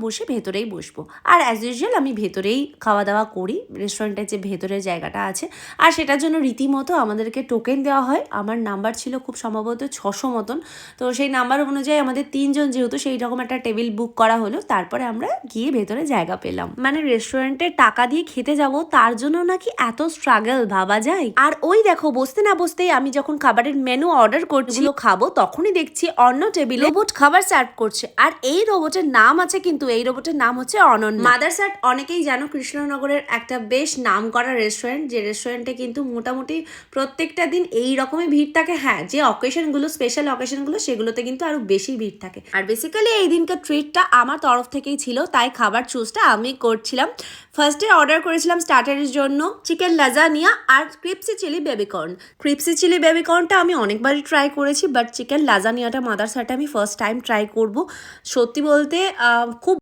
বসে ভেতরেই বসবো। আর অ্যাজ ইউজুয়াল আমি ভেতরেই খাওয়া দাওয়া করি, রেস্টুরেন্টের যে ভেতরের জায়গাটা আছে। আর সেটার জন্য রীতিমতো আমাদেরকে টোকেন দেওয়া হয়। আমার নাম্বার ছিল খুব সম্ভবত 600 মতন। তো সেই নাম্বার অনুযায়ী আমাদের 3 জন যেহেতু, সেই রকম একটা টেবিল বুক করা হলো। তারপরে আমরা গিয়ে ভেতরে জায়গা পেলাম। মানে রেস্টুরেন্টে টাকা দিয়ে খেতে যাব তার জন্য নাকি এত স্ট্রাগল, ভাবা যায়? আর ওই দেখো, বসতে না বসতেই আমি যখন খাবারের মেনু অর্ডার করছি খাবো, তখনই দেখছি অন্য টেবিলে রোবট খাবার সার্ভ করছে। আর এই রোবটের নাম আছে, কিন্তু এই রোবটের নাম হচ্ছে অনন্যা। মাদার্স আর্ট অনেকেই জানো, কৃষ্ণনগরের একটা বেশ নাম করা রেস্টুরেন্ট, যে রেস্টুরেন্টে কিন্তু মোটামুটি প্রত্যেকটা দিন এই রকমই ভিড় থাকে। হ্যাঁ, যে অকেশনগুলো, স্পেশাল অকেশনগুলো, সেগুলোতে কিন্তু আরো বেশি ভিড় থাকে। আর বেসিক্যালি এই দিনকার ট্রিটটা আমার তরফ থেকেই ছিল, তাই খাবার চুজটা আমি করছিলাম। ফার্স্টে অর্ডার করেছিলাম স্টার্টারের জন্য চিকেন লাজানিয়া আর crispy chilli baby corn. Crispy chilli বেবিকর্নটা আমি অনেকবারই ট্রাই করেছি, বাট চিকেন লাজানিয়াটা মাদার্স আর্টে আমি ফার্স্ট টাইম ট্রাই করব। সত্যি বলতে খুব